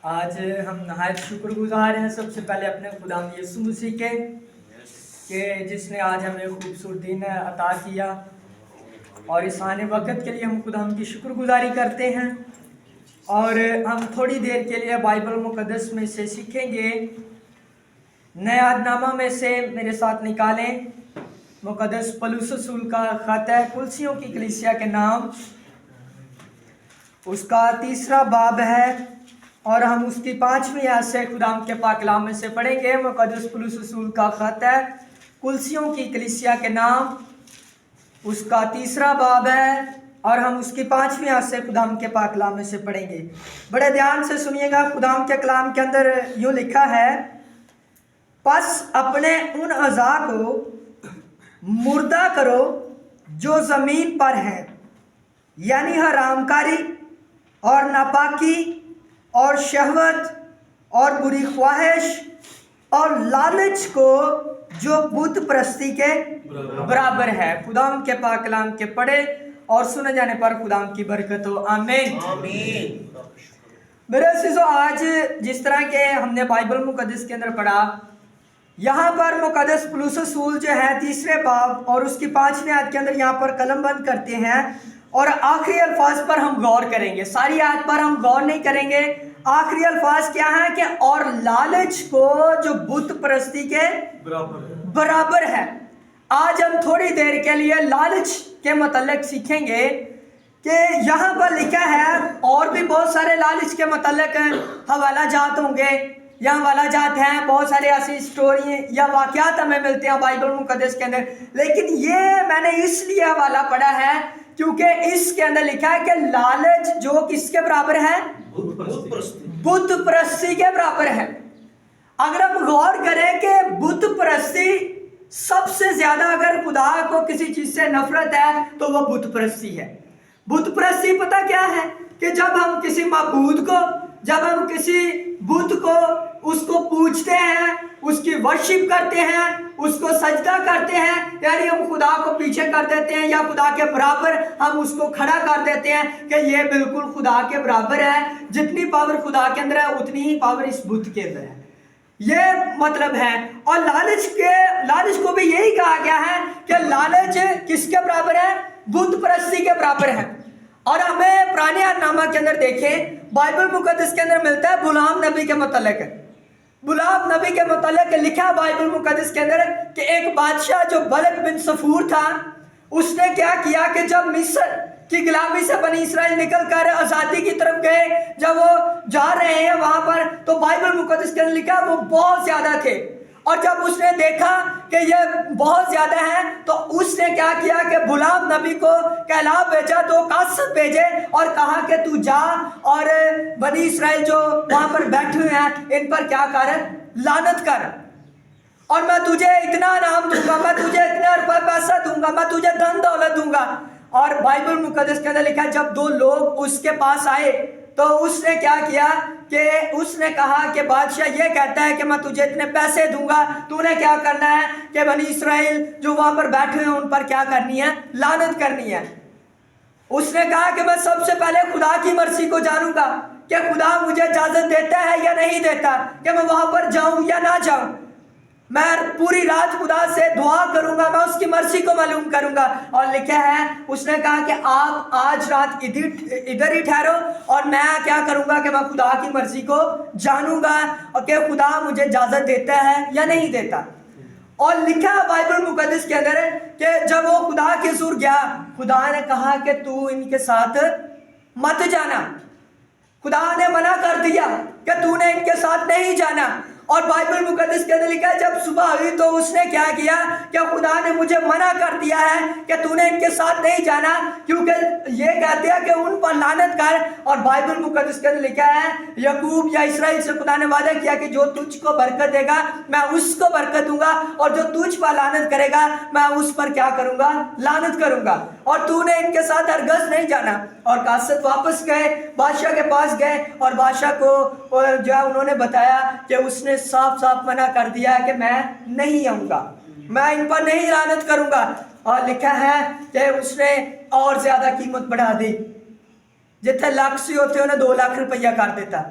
آج ہم نہایت شکر گزار ہیں سب سے پہلے اپنے خدا یسوع مسیح کے کہ جس نے آج ہمیں خوبصورت دن عطا کیا، اور اس آنے وقت کے لیے ہم خدا کی شکر گزاری کرتے ہیں۔ اور ہم تھوڑی دیر کے لیے بائبل مقدس میں سے سیکھیں گے۔ نئے عہد نامہ میں سے میرے ساتھ نکالیں مقدس پولس رسول کا خط ہے کلسیوں کی کلیسیا کے نام، اس کا 3 باب ہے، اور ہم اس کی 5ویں آیت سے خدا کے پاک کلام میں سے پڑھیں گے۔ مقدس پولس رسول کا خط ہے کلسیوں کی کلیسیا کے نام، اس کا 3 باب ہے، اور ہم اس کی 5ویں آیت سے خدا کے پاک کلام میں سے پڑھیں گے۔ بڑے دھیان سے سنیے گا۔ خدا کے کلام کے اندر یوں لکھا ہے، پس اپنے ان اعضاء کو مردہ کرو جو زمین پر ہیں، یعنی حرام کاری اور ناپاکی اور شہوت اور بری خواہش اور لالچ کو جو بت پرستی کے برابر ہے۔ خدا کے پاک کلام کے پڑھے اور سنے جانے پر خدا کی برکت ہو، آمین۔ میرے عزیزو، آج جس طرح کے ہم نے بائبل مقدس کے اندر پڑھا، یہاں پر مقدس پولس رسول جو ہے 3 باب اور اس کی 5ویں آیت کے اندر یہاں پر قلم بند کرتے ہیں، اور آخری الفاظ پر ہم غور کریں گے۔ ساری آیت پر ہم غور نہیں کریں گے۔ آخری الفاظ کیا ہیں کہ اور لالچ کو جو بت پرستی کے برابر ہے۔ آج ہم تھوڑی دیر کے لیے لالچ کے متعلق سیکھیں گے کہ یہاں پر لکھا ہے، اور بھی بہت سارے لالچ کے متعلق حوالہ جات ہوں گے، یا حوالہ جات ہیں، بہت سارے ایسی سٹوری یا واقعات ہمیں ملتے ہیں بائبل مقدس کے اندر، لیکن یہ میں نے اس لیے حوالہ پڑھا ہے کیونکہ اس کے اندر لکھا ہے کہ لالچ جو کس کے برابر ہے؟ بت پرستی کے برابر ہے۔ اگر ہم غور کریں کہ بت پرستی سب سے زیادہ اگر خدا کو کسی چیز سے نفرت ہے تو وہ بت پرستی ہے۔ بت پرستی پتہ کیا ہے؟ کہ جب ہم کسی معبود کو، جب ہم کسی بت کو، اس کو پوجتے ہیں، اس کی ورشپ کرتے ہیں، اس کو سجدہ کرتے ہیں، یعنی ہم خدا کو پیچھے کر دیتے ہیں یا خدا کے برابر ہم اس کو کھڑا کر دیتے ہیں کہ یہ بالکل خدا کے برابر ہے، جتنی پاور خدا کے اندر ہے اتنی ہی پاور اس بت کے اندر ہے۔ یہ مطلب ہے۔ اور لالچ کو بھی یہی کہا گیا ہے کہ لالچ کس کے برابر ہے؟ بت پرستی کے برابر ہے۔ اور ہمیں پرانے عہد نامہ کے اندر دیکھیں، بائبل مقدس کے اندر ملتا ہے بلعام نبی کے متعلق۔ بلعام نبی کے متعلق لکھا بائبل مقدس کے اندر کہ ایک بادشاہ جو بلق بن صفور تھا، اس نے کیا کیا کہ جب مصر کی غلامی سے بنی اسرائیل نکل کر آزادی کی طرف گئے، جب وہ جا رہے ہیں وہاں پر، تو بائبل مقدس کے اندر لکھا وہ بہت زیادہ تھے، اور جب اس نے دیکھا کہ یہ بہت زیادہ ہیں تو اس نے کیا کیا کہ بلعام نبی کو کہلا بھیجا، تو قاصد بھیجے اور کہا کہ تو جا اور بنی اسرائیل جو وہاں پر بیٹھے ہوئے ہیں ان پر کیا کر، لعنت کر، اور میں تجھے اتنا انعام دوں گا، میں تجھے اتنا روپے پیسہ دوں گا، میں تجھے دھن دولت دوں گا۔ اور بائبل مقدس کے اندر لکھا ہے جب 2 لوگ اس کے پاس آئے تو اس نے کیا کیا کہ اس نے کہا کہ بادشاہ یہ کہتا ہے کہ میں تجھے اتنے پیسے دوں گا، تو نے کیا کرنا ہے کہ بنی اسرائیل جو وہاں پر بیٹھے ہیں ان پر کیا کرنی ہے؟ لعنت کرنی ہے۔ اس نے کہا کہ میں سب سے پہلے خدا کی مرضی کو جانوں گا کہ خدا مجھے اجازت دیتا ہے یا نہیں دیتا کہ میں وہاں پر جاؤں یا نہ جاؤں۔ میں پوری رات خدا سے دعا کروں گا، میں اس کی مرضی کو معلوم کروں گا۔ اور لکھا ہے اس نے کہا کہ آپ آج رات ادھر ہی ٹھہرو، اور میں کیا کروں گا کہ میں خدا کی مرضی کو جانوں گا اور کہ خدا مجھے اجازت دیتا ہے یا نہیں دیتا۔ اور لکھا ہے بائبل مقدس کے اندر کہ جب وہ خدا کے حضور گیا، خدا نے کہا کہ تو ان کے ساتھ مت جانا۔ خدا نے منع کر دیا کہ تو نے ان کے ساتھ نہیں جانا۔ اور بائبل مقدس کے اندر لکھا ہے جب صبح ہوئی تو اس نے کیا کیا کہ خدا نے مجھے منع کر دیا ہے کہ تو نے ان کے ساتھ نہیں جانا، کیونکہ یہ کہتے ہیں کہ ان پر لعنت کر۔ اور بائبل مقدس کے اندر لکھا ہے یعقوب یا اسرائیل سے خدا نے وعدہ کیا کہ جو تجھ کو برکت دے گا میں اس کو برکت دوں گا، اور جو تجھ پر لعنت کرے گا میں اس پر کیا کروں گا؟ لعنت کروں گا۔ اور تو نے ان کے ساتھ ہرگز نہیں جانا۔ اور قاصد واپس گئے، بادشاہ کے پاس گئے، اور بادشاہ کو جو ہے انہوں نے بتایا کہ اس نے صاف صاف منع کر دیا کہ میں نہیں آؤں گا، میں ان پر نہیں لعنت کروں گا۔ اور لکھا ہے کہ اس نے اور زیادہ قیمت بڑھا دی، جتنے لاکھ سے ہوتے انہیں 2 لاکھ روپیہ کر دیتا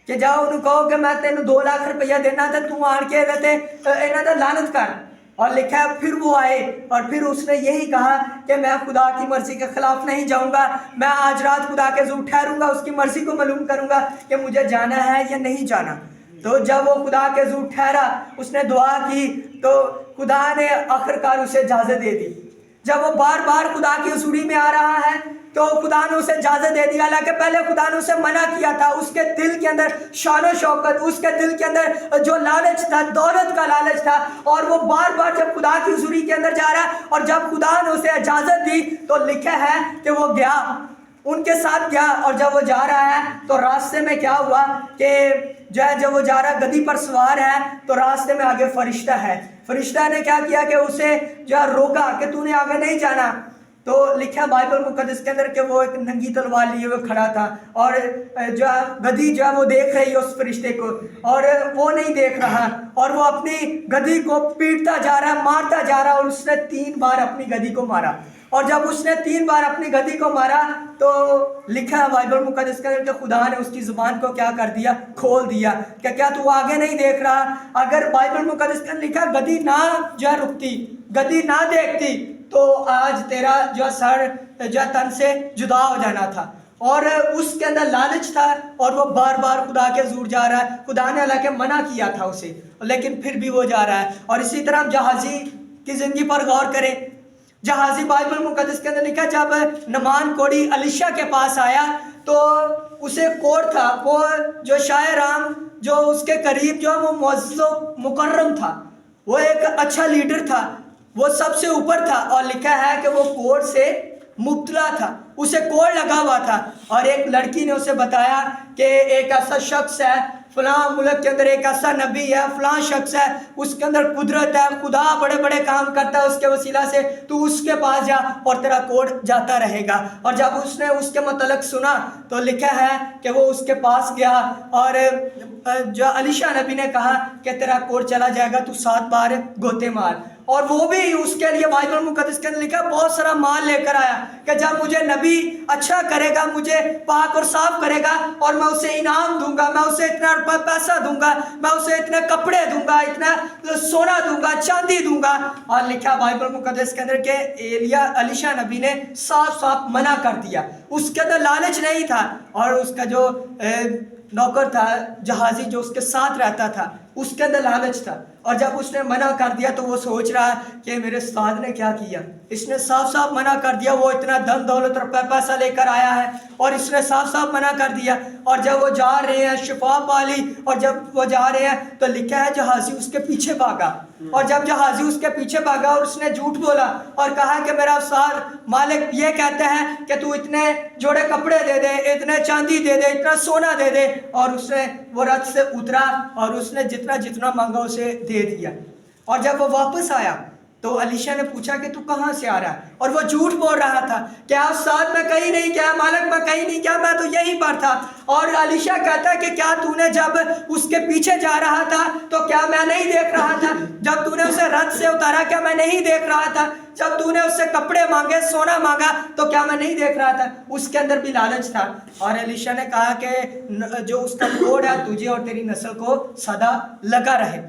کہ جاؤ انہوں کہو کہ میں تینوں 2 لاکھ روپیہ دینا تھا، تو آن کے انہوں نے لعنت کر. اور لکھا ہے پھر وہ آئے اور پھر اس نے یہی کہا کہ میں خدا کی مرضی کے خلاف نہیں جاؤں گا، میں آج رات خدا کے حضور ٹھہروں گا، اس کی مرضی کو معلوم کروں گا کہ مجھے جانا ہے یا نہیں جانا. تو جب وہ خدا کے حضور ٹھہرا، اس نے دعا کی، تو خدا نے آخرکار اسے اجازت دے دی. جب وہ بار بار خدا کی حضوری میں آ رہا ہے تو خدا نے اسے اجازت دے دیا، حالانکہ پہلے خدا نے اسے منع کیا تھا. اس کے دل کے اندر شان و شوکت، اس کے دل کے اندر جو لالچ تھا، دولت کا لالچ تھا، اور وہ بار بار جب خدا کی حضوری کے اندر جا رہا ہے، اور جب خدا نے اسے اجازت دی تو لکھا ہے کہ وہ گیا، ان کے ساتھ گیا. اور جب وہ جا رہا ہے تو راستے میں کیا ہوا کہ جب وہ جا رہا گدی پر سوار ہے تو راستے میں آگے فرشتہ ہے. فرشتہ نے کیا کیا کہ اسے روکا کہ تو نے آگے نہیں جانا. تو لکھا بائبل مقدس کے اندر کہ وہ ایک ننگی تلوار لیے ہوئے کھڑا تھا، اور گدی وہ دیکھ رہی ہے اس فرشتے کو، اور وہ نہیں دیکھ رہا، اور وہ اپنی گدی کو پیٹتا جا رہا ہے، مارتا جا رہا ہے، اور اس نے 3 بار اپنی گدی کو مارا. اور جب اس نے 3 بار اپنی گدی کو مارا تو لکھا ہے بائبل مقدس کے اندر کہ خدا نے اس کی زبان کو کیا کر دیا، کھول دیا کہ کیا تو آگے نہیں دیکھ رہا. اگر بائبل مقدس کے اندر لکھا گدی نہ رکتی، گدی نہ دیکھتی، تو آج تیرا سر تن سے جدا ہو جانا تھا. اور اس کے اندر لالچ تھا، اور وہ بار بار خدا کے حضور جا رہا ہے. خدا نے حالانکہ منع کیا تھا اسے، لیکن پھر بھی وہ جا رہا ہے. اور اسی طرح ہم جہازی کی زندگی پر غور کریں. جہازی بائبل مقدس کے اندر لکھا جب نعمان کوڑی الیشا کے پاس آیا تو اسے کوڑ تھا، وہ شاہ رام جو اس کے قریب وہ معزز و مکرم تھا، وہ ایک اچھا لیڈر تھا، وہ سب سے اوپر تھا. اور لکھا ہے کہ وہ کوڑ سے مبتلا تھا، اسے کوڑ لگا ہوا تھا. اور ایک لڑکی نے اسے بتایا کہ ایک ایسا شخص ہے فلاں ملک کے اندر، ایک ایسا نبی ہے، فلاں شخص ہے، اس کے اندر قدرت ہے، خدا بڑے بڑے کام کرتا ہے اس کے وسیلہ سے، تو اس کے پاس جا اور تیرا کوڑ جاتا رہے گا. اور جب اس نے اس کے متعلق سنا تو لکھا ہے کہ وہ اس کے پاس گیا، اور الیشا نبی نے کہا کہ تیرا کوڑ چلا جائے گا، تو 7 بار گوتے مار. اور وہ بھی اس کے لیے بائبل مقدس کے اندر لکھا بہت سارا مال لے کر آیا کہ جب مجھے نبی اچھا کرے گا، مجھے پاک اور صاف کرے گا، اور میں اسے انعام دوں گا، میں اسے اتنا پیسہ دوں گا، میں اسے اتنے کپڑے دوں گا، اتنا سونا دوں گا، چاندی دوں گا. اور لکھا بائبل مقدس کے اندر کہ الیشا نبی نے صاف صاف منع کر دیا. اس کے اندر لالچ نہیں تھا، اور اس کا جو نوکر تھا جہازی جو اس کے ساتھ رہتا تھا، اس کے اندر لالچ تھا. اور جب اس نے منع کر دیا تو وہ سوچ رہا کہ میرے استاد نے کیا کیا، اس نے صاف صاف منع کر دیا. وہ اتنا دھن دولت اور پیسہ لے کر آیا ہے، اور اس نے صاف صاف منع کر دیا. اور جب وہ جا رہے ہیں شفا پالی، اور جب وہ جا رہے ہیں تو لکھا ہے جہازی اس کے پیچھے بھاگا. اور جب جہازی اس کے پیچھے بھاگا اور اس نے جھوٹ بولا اور کہا کہ میرا استاد مالک یہ کہتا ہے کہ تو اتنے جوڑے کپڑے دے دے، اتنے چاندی دے دے، اتنا سونا دے دے. اور اس نے وہ رتھ سے اترا اور اس نے جتنا مانگا اسے دے دیا. اور جب وہ واپس آیا تو الیشا نے پوچھا کہ تو کہاں سے آ رہا ہے، اور وہ جھوٹ بول رہا تھا کہ استاد میں کہیں نہیں گیا، مالک میں کہیں نہیں گیا، میں تو یہیں پر تھا. اور الیشا کہتا ہے کہ کیا تو نے جب اس کے پیچھے جا رہا تھا تو کیا میں نہیں دیکھ رہا تھا، جب تو نے اسے رتھ سے اتارا کیا میں نہیں دیکھ رہا تھا، جب تو نے اس سے کپڑے مانگے، سونا مانگا تو کیا میں نہیں دیکھ رہا تھا. اس کے اندر بھی لالچ تھا. اور الیشا نے کہا کہ جو اس کا کوڑ ہے تجھے اور تیری نسل کو سدا لگا رہے.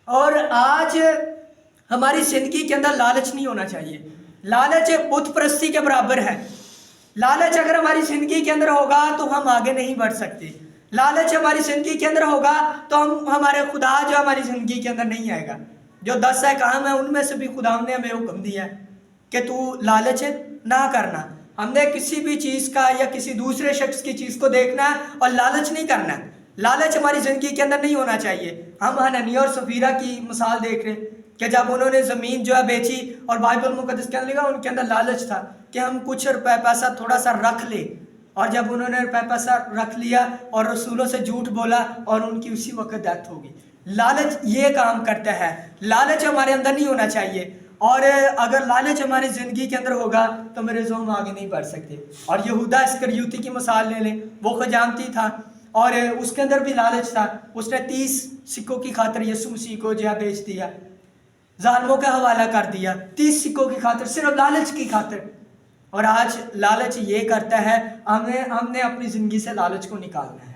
اور آج ہماری زندگی کے اندر لالچ نہیں ہونا چاہیے. لالچ بت پرستی کے برابر ہے. لالچ اگر ہماری زندگی کے اندر ہوگا تو ہم آگے نہیں بڑھ سکتے. لالچ ہماری زندگی کے اندر ہوگا تو ہمارے خدا جو ہماری زندگی کے اندر نہیں آئے گا. جو 10 احکام ہیں ان میں سے بھی خدا نے ہمیں حکم دیا ہے کہ تو لالچ نہ کرنا. ہم نے کسی بھی چیز کا یا کسی دوسرے شخص کی چیز کو دیکھنا ہے اور لالچ نہیں کرنا ہے. لالچ ہماری زندگی کے اندر نہیں ہونا چاہیے. ہم حنانیہ اور سفیرہ کی مثال دیکھ رہے ہیں کہ جب انہوں نے زمین بیچی اور بائبل مقدس کے اندر لکھا ان کے اندر لالچ تھا کہ ہم کچھ روپے پیسہ تھوڑا سا رکھ لیں. اور جب انہوں نے روپے پیسہ رکھ لیا اور رسولوں سے جھوٹ بولا اور ان کی اسی وقت ڈیتھ ہو گئی. لالچ یہ کام کرتا ہے. لالچ ہمارے اندر نہیں ہونا چاہیے. اور اگر لالچ ہماری زندگی کے اندر ہوگا تو میرے ہم آگے نہیں بڑھ سکتے. اور یہودا اسکریوتی کی مثال لے لیں، وہ خجامتی تھا اور اس کے اندر بھی لالچ تھا. اس نے 30 سکوں کی خاطر یسوع مسیح کو بیچ دیا، ظالموں کا حوالہ کر دیا، 30 سکوں کی خاطر، صرف لالچ کی خاطر. اور آج لالچ یہ کرتا ہے ہم نے اپنی زندگی سے لالچ کو نکالنا ہے.